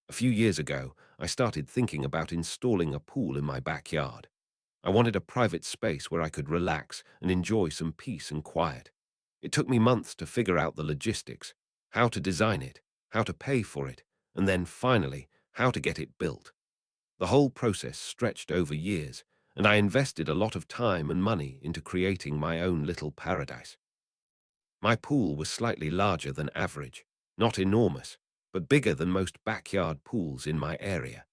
A few years ago, I started thinking about installing a pool in my backyard. I wanted a private space where I could relax and enjoy some peace and quiet. It took me months to figure out the logistics, how to design it, how to pay for it, and then finally, how to get it built. The whole process stretched over years, and I invested a lot of time and money into creating my own little paradise. My pool was slightly larger than average, not enormous, but bigger than most backyard pools in my area.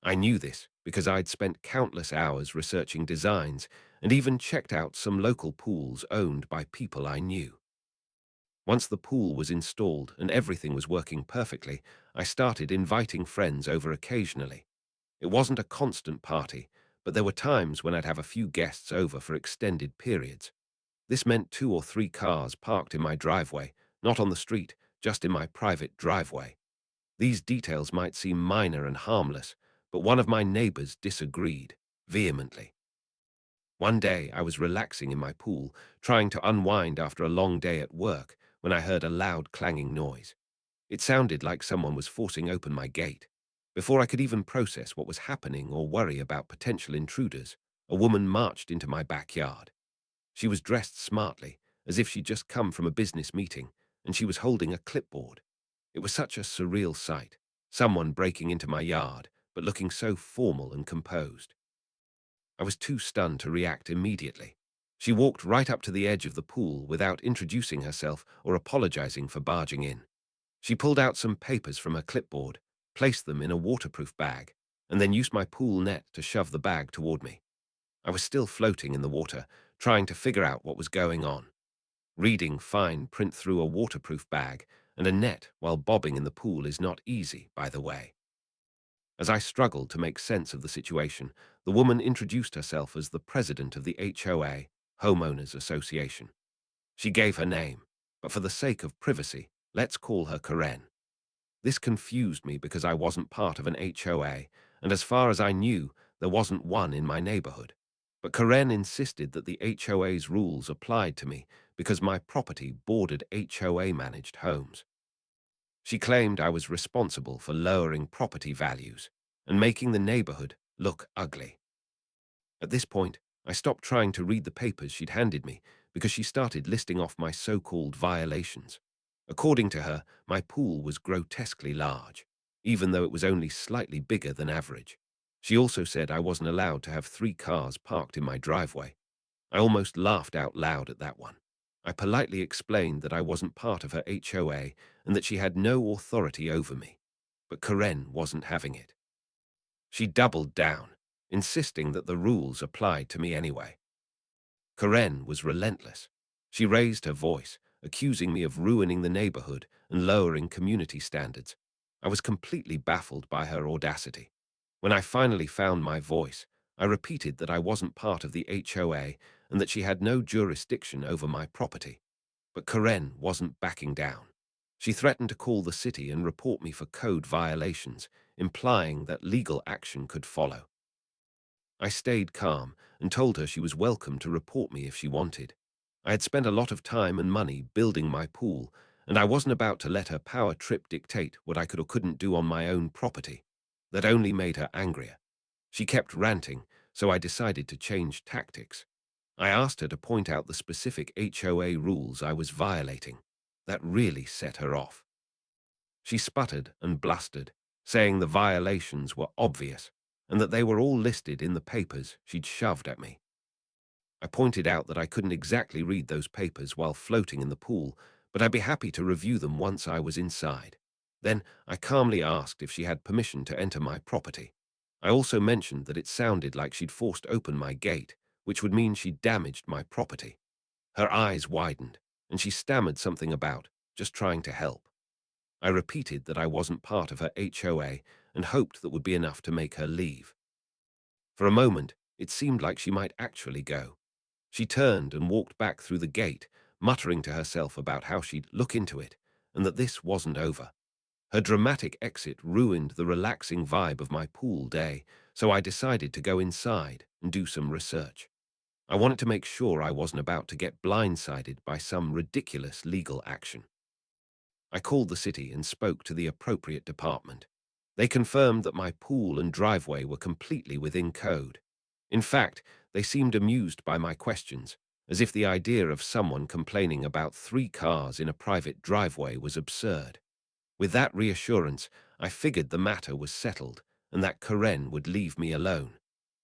I knew this because I'd spent countless hours researching designs and even checked out some local pools owned by people I knew. Once the pool was installed and everything was working perfectly, I started inviting friends over occasionally. It wasn't a constant party, but there were times when I'd have a few guests over for extended periods. This meant 2 or 3 cars parked in my driveway, not on the street, just in my private driveway. These details might seem minor and harmless, but one of my neighbors disagreed vehemently. One day, I was relaxing in my pool, trying to unwind after a long day at work, when I heard a loud clanging noise. It sounded like someone was forcing open my gate. Before I could even process what was happening or worry about potential intruders, a woman marched into my backyard. She was dressed smartly, as if she'd just come from a business meeting, and she was holding a clipboard. It was such a surreal sight, someone breaking into my yard, but looking so formal and composed. I was too stunned to react immediately. She walked right up to the edge of the pool without introducing herself or apologizing for barging in. She pulled out some papers from her clipboard, placed them in a waterproof bag, and then used my pool net to shove the bag toward me. I was still floating in the water, trying to figure out what was going on. Reading fine print through a waterproof bag and a net while bobbing in the pool is not easy, by the way. As I struggled to make sense of the situation, the woman introduced herself as the president of the HOA, Homeowners Association. She gave her name, but for the sake of privacy, let's call her Karen. This confused me because I wasn't part of an HOA, and as far as I knew, there wasn't one in my neighborhood. But Karen insisted that the HOA's rules applied to me because my property bordered HOA-managed homes. She claimed I was responsible for lowering property values and making the neighborhood look ugly. At this point, I stopped trying to read the papers she'd handed me because she started listing off my so-called violations. According to her, my pool was grotesquely large, even though it was only slightly bigger than average. She also said I wasn't allowed to have 3 cars parked in my driveway. I almost laughed out loud at that one. I politely explained that I wasn't part of her HOA and that she had no authority over me. But Karen wasn't having it. She doubled down, insisting that the rules applied to me anyway. Karen was relentless. She raised her voice, accusing me of ruining the neighborhood and lowering community standards. I was completely baffled by her audacity. When I finally found my voice, I repeated that I wasn't part of the HOA and that she had no jurisdiction over my property. But Karen wasn't backing down. She threatened to call the city and report me for code violations, implying that legal action could follow. I stayed calm and told her she was welcome to report me if she wanted. I had spent a lot of time and money building my pool, and I wasn't about to let her power trip dictate what I could or couldn't do on my own property. That only made her angrier. She kept ranting, so I decided to change tactics. I asked her to point out the specific HOA rules I was violating. That really set her off. She sputtered and blustered, saying the violations were obvious and that they were all listed in the papers she'd shoved at me. I pointed out that I couldn't exactly read those papers while floating in the pool, but I'd be happy to review them once I was inside. Then I calmly asked if she had permission to enter my property. I also mentioned that it sounded like she'd forced open my gate, which would mean she'd damaged my property. Her eyes widened, and she stammered something about just trying to help. I repeated that I wasn't part of her HOA and hoped that would be enough to make her leave. For a moment, it seemed like she might actually go. She turned and walked back through the gate, muttering to herself about how she'd look into it and that this wasn't over. Her dramatic exit ruined the relaxing vibe of my pool day, so I decided to go inside and do some research. I wanted to make sure I wasn't about to get blindsided by some ridiculous legal action. I called the city and spoke to the appropriate department. They confirmed that my pool and driveway were completely within code. In fact, they seemed amused by my questions, as if the idea of someone complaining about 3 cars in a private driveway was absurd. With that reassurance, I figured the matter was settled and that Karen would leave me alone.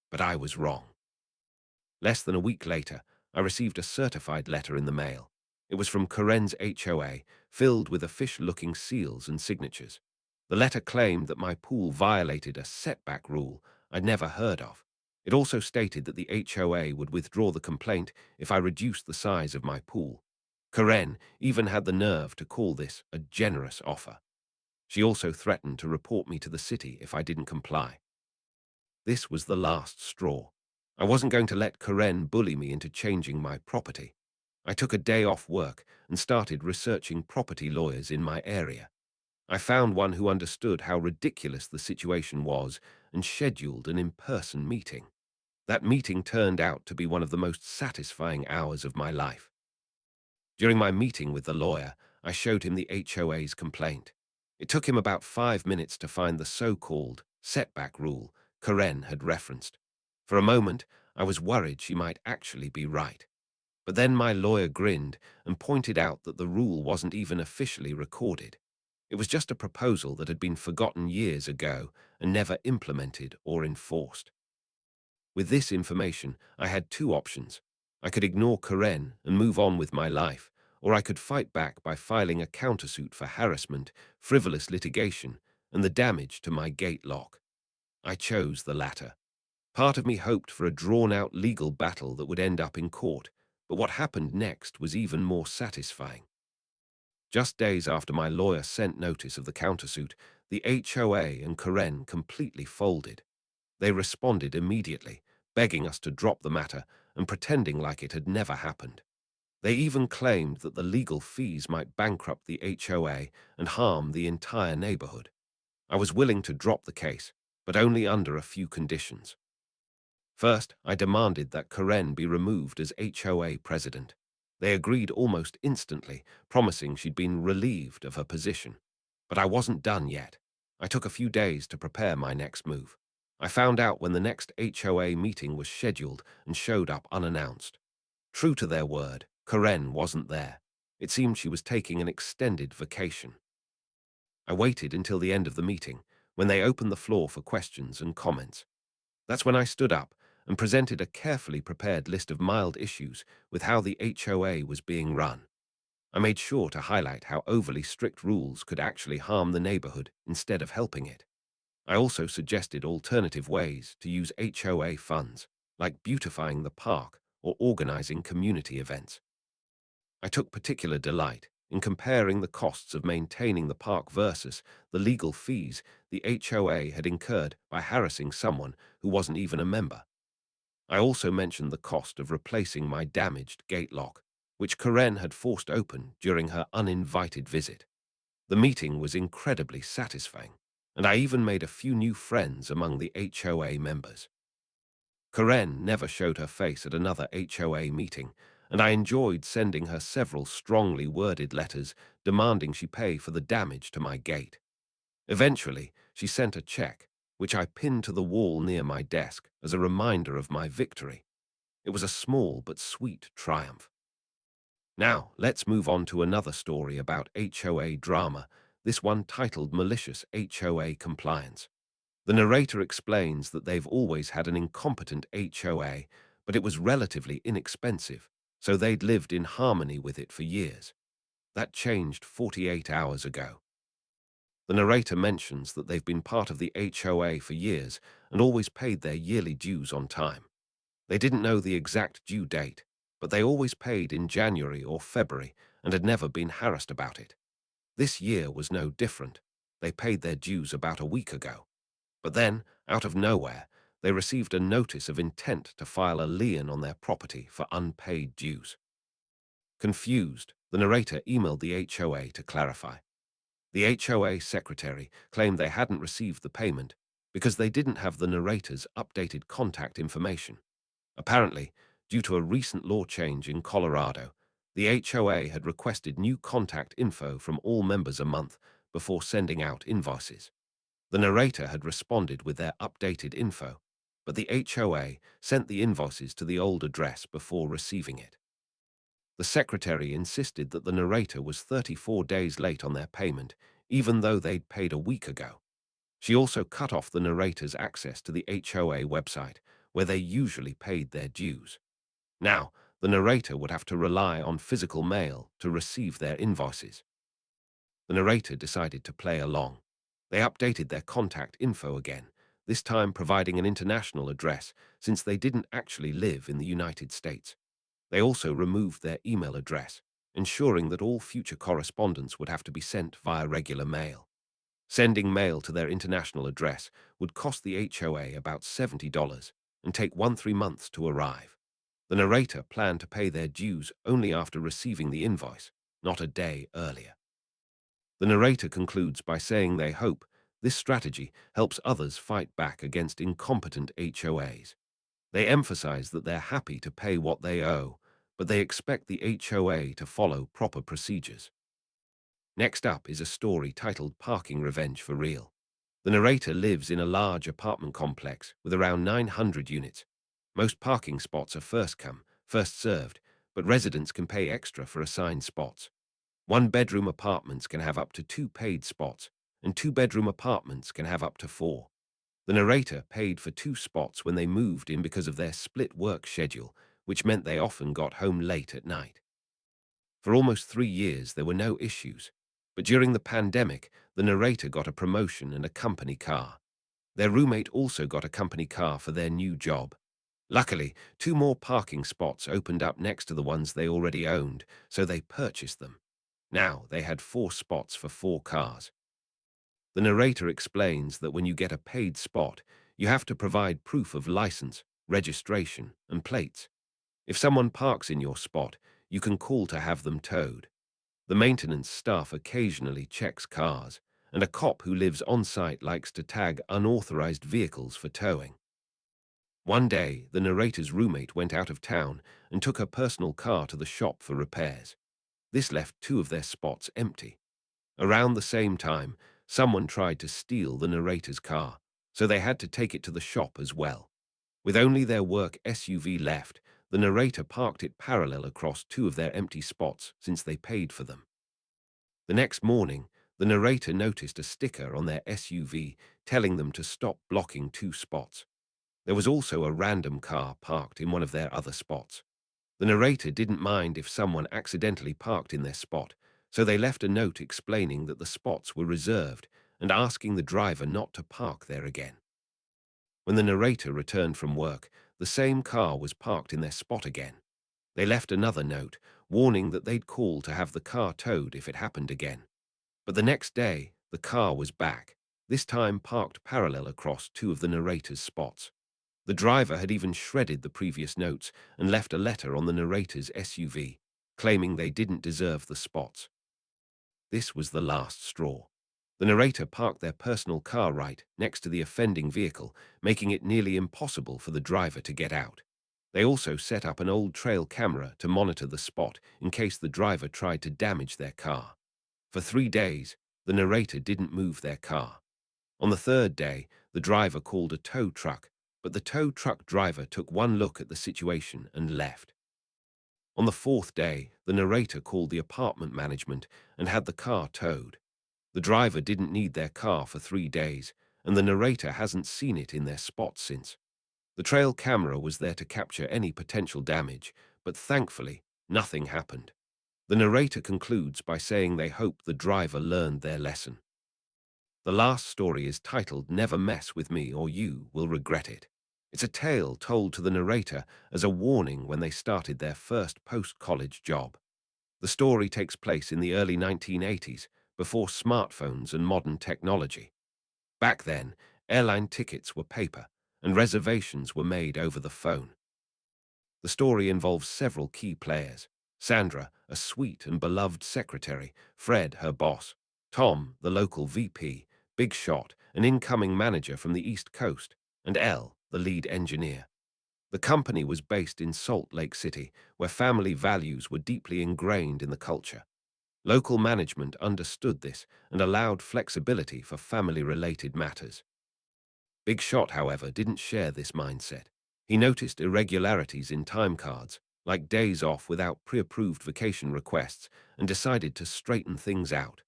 But I was wrong. Less than a week later, I received a certified letter in the mail. It was from Karen's HOA, filled with official-looking seals and signatures. The letter claimed that my pool violated a setback rule I'd never heard of. It also stated that the HOA would withdraw the complaint if I reduced the size of my pool. Karen even had the nerve to call this a generous offer. She also threatened to report me to the city if I didn't comply. This was the last straw. I wasn't going to let Karen bully me into changing my property. I took a day off work and started researching property lawyers in my area. I found one who understood how ridiculous the situation was and scheduled an in-person meeting. That meeting turned out to be one of the most satisfying hours of my life. During my meeting with the lawyer, I showed him the HOA's complaint. It took him about 5 minutes to find the so-called setback rule Karen had referenced. For a moment, I was worried she might actually be right. But then my lawyer grinned and pointed out that the rule wasn't even officially recorded. It was just a proposal that had been forgotten years ago and never implemented or enforced. With this information, I had 2 options. I could ignore Karen and move on with my life, or I could fight back by filing a countersuit for harassment, frivolous litigation, and the damage to my gate lock. I chose the latter. Part of me hoped for a drawn-out legal battle that would end up in court, but what happened next was even more satisfying. Just days after my lawyer sent notice of the countersuit, the HOA and Karen completely folded. They responded immediately, begging us to drop the matter and pretending like it had never happened. They even claimed that the legal fees might bankrupt the HOA and harm the entire neighborhood. I was willing to drop the case, but only under a few conditions. First, I demanded that Karen be removed as HOA president. They agreed almost instantly, promising she'd been relieved of her position. But I wasn't done yet. I took a few days to prepare my next move. I found out when the next HOA meeting was scheduled and showed up unannounced. True to their word, Karen wasn't there. It seemed she was taking an extended vacation. I waited until the end of the meeting, when they opened the floor for questions and comments. That's when I stood up and presented a carefully prepared list of mild issues with how the HOA was being run. I made sure to highlight how overly strict rules could actually harm the neighborhood instead of helping it. I also suggested alternative ways to use HOA funds, like beautifying the park or organizing community events. I took particular delight in comparing the costs of maintaining the park versus the legal fees the HOA had incurred by harassing someone who wasn't even a member. I also mentioned the cost of replacing my damaged gate lock, which Karen had forced open during her uninvited visit. The meeting was incredibly satisfying, and I even made a few new friends among the HOA members. Karen never showed her face at another HOA meeting, and I enjoyed sending her several strongly worded letters demanding she pay for the damage to my gate. Eventually, she sent a check, which I pinned to the wall near my desk as a reminder of my victory. It was a small but sweet triumph. Now, let's move on to another story about HOA drama, this one titled Malicious HOA Compliance. The narrator explains that they've always had an incompetent HOA, but it was relatively inexpensive, so they'd lived in harmony with it for years. That changed 48 hours ago. The narrator mentions that they've been part of the HOA for years and always paid their yearly dues on time. They didn't know the exact due date, but they always paid in January or February and had never been harassed about it. This year was no different. They paid their dues about a week ago. But then, out of nowhere, they received a notice of intent to file a lien on their property for unpaid dues. Confused, the narrator emailed the HOA to clarify. The HOA secretary claimed they hadn't received the payment because they didn't have the narrator's updated contact information. Apparently, due to a recent law change in Colorado, the HOA had requested new contact info from all members a month before sending out invoices. The narrator had responded with their updated info, but the HOA sent the invoices to the old address before receiving it. The secretary insisted that the narrator was 34 days late on their payment, even though they'd paid a week ago. She also cut off the narrator's access to the HOA website, where they usually paid their dues. Now, the narrator would have to rely on physical mail to receive their invoices. The narrator decided to play along. They updated their contact info again, this time providing an international address since they didn't actually live in the United States. They also removed their email address, ensuring that all future correspondence would have to be sent via regular mail. Sending mail to their international address would cost the HOA about $70 and take 1-3 months to arrive. The narrator planned to pay their dues only after receiving the invoice, not a day earlier. The narrator concludes by saying they hope this strategy helps others fight back against incompetent HOAs. They emphasize that they're happy to pay what they owe, but they expect the HOA to follow proper procedures. Next up is a story titled Parking Revenge for Real. The narrator lives in a large apartment complex with around 900 units. Most parking spots are first come, first served, but residents can pay extra for assigned spots. One-bedroom apartments can have up to 2 paid spots, and two-bedroom apartments can have up to 4. The narrator paid for 2 spots when they moved in because of their split work schedule, which meant they often got home late at night. For almost 3 years, there were no issues, but during the pandemic, the narrator got a promotion and a company car. Their roommate also got a company car for their new job. Luckily, 2 more parking spots opened up next to the ones they already owned, so they purchased them. Now they had 4 spots for 4 cars. The narrator explains that when you get a paid spot, you have to provide proof of license, registration, and plates. If someone parks in your spot, you can call to have them towed. The maintenance staff occasionally checks cars, and a cop who lives on site likes to tag unauthorized vehicles for towing. One day, the narrator's roommate went out of town and took her personal car to the shop for repairs. This left 2 of their spots empty. Around the same time, someone tried to steal the narrator's car, so they had to take it to the shop as well. With only their work SUV left, the narrator parked it parallel across 2 of their empty spots since they paid for them. The next morning, the narrator noticed a sticker on their SUV telling them to stop blocking 2 spots. There was also a random car parked in one of their other spots. The narrator didn't mind if someone accidentally parked in their spot, so they left a note explaining that the spots were reserved and asking the driver not to park there again. When the narrator returned from work, the same car was parked in their spot again. They left another note, warning that they'd call to have the car towed if it happened again. But the next day, the car was back, this time parked parallel across 2 of the narrator's spots. The driver had even shredded the previous notes and left a letter on the narrator's SUV, claiming they didn't deserve the spots. This was the last straw. The narrator parked their personal car right next to the offending vehicle, making it nearly impossible for the driver to get out. They also set up an old trail camera to monitor the spot in case the driver tried to damage their car. For 3 days, the narrator didn't move their car. On the 3rd day, the driver called a tow truck, but the tow truck driver took one look at the situation and left. On the 4th day, the narrator called the apartment management and had the car towed. The driver didn't need their car for 3 days, and the narrator hasn't seen it in their spot since. The trail camera was there to capture any potential damage, but thankfully, nothing happened. The narrator concludes by saying they hope the driver learned their lesson. The last story is titled Never Mess With Me or You Will Regret It. It's a tale told to the narrator as a warning when they started their first post-college job. The story takes place in the early 1980s, before smartphones and modern technology. Back then, airline tickets were paper, and reservations were made over the phone. The story involves several key players: Sandra, a sweet and beloved secretary; Fred, her boss; Tom, the local VP; Big Shot, an incoming manager from the East Coast; and Elle, the lead engineer. The company was based in Salt Lake City, where family values were deeply ingrained in the culture. Local management understood this and allowed flexibility for family-related matters. Big Shot, however, didn't share this mindset. He noticed irregularities in time cards, like days off without pre-approved vacation requests, and decided to straighten things out.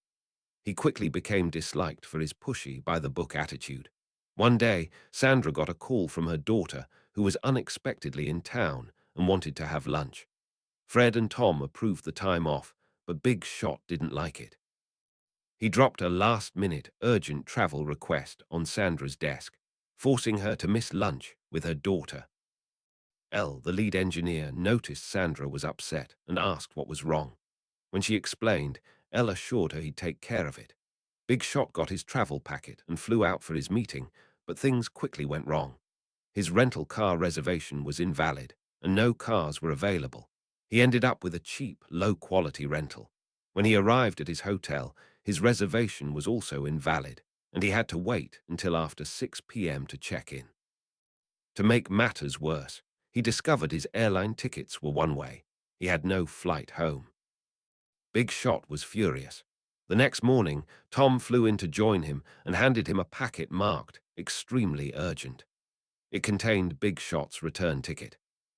He quickly became disliked for his pushy, by-the-book attitude. One day, Sandra got a call from her daughter, who was unexpectedly in town and wanted to have lunch. Fred and Tom approved the time off, but Big Shot didn't like it. He dropped a last-minute, urgent travel request on Sandra's desk, forcing her to miss lunch with her daughter. The lead engineer, noticed Sandra was upset and asked what was wrong. When she explained, Elle assured her he'd take care of it. Big Shot got his travel packet and flew out for his meeting, but things quickly went wrong. His rental car reservation was invalid, and no cars were available. He ended up with a cheap, low-quality rental. When he arrived at his hotel, his reservation was also invalid, and he had to wait until after 6 p.m. to check in. To make matters worse, he discovered his airline tickets were one-way. He had no flight home. Big Shot was furious. The next morning, Tom flew in to join him and handed him a packet marked extremely urgent. It contained Big Shot's return ticket.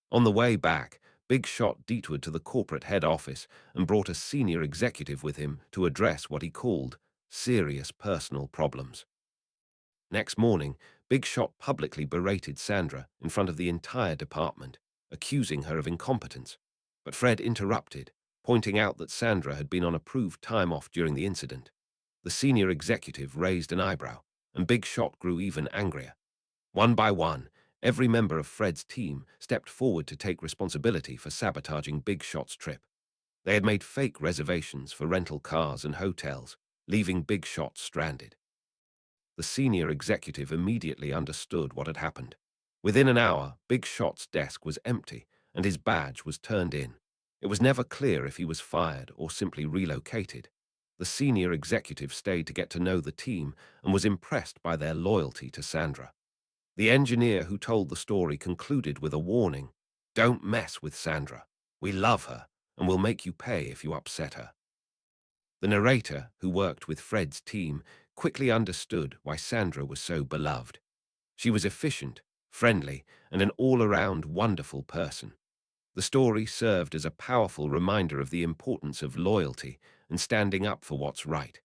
On the way back, Big Shot detoured to the corporate head office and brought a senior executive with him to address what he called serious personal problems. Next morning, Big Shot publicly berated Sandra in front of the entire department, accusing her of incompetence. But Fred interrupted, pointing out that Sandra had been on approved time off during the incident. The senior executive raised an eyebrow, and Big Shot grew even angrier. One by one, every member of Fred's team stepped forward to take responsibility for sabotaging Big Shot's trip. They had made fake reservations for rental cars and hotels, leaving Big Shot stranded. The senior executive immediately understood what had happened. Within an hour, Big Shot's desk was empty and his badge was turned in. It was never clear if he was fired or simply relocated. The senior executive stayed to get to know the team and was impressed by their loyalty to Sandra. The engineer who told the story concluded with a warning: "Don't mess with Sandra. We love her, and we'll make you pay if you upset her." The narrator, who worked with Fred's team, quickly understood why Sandra was so beloved. She was efficient, friendly, and an all-around wonderful person. The story served as a powerful reminder of the importance of loyalty and standing up for what's right.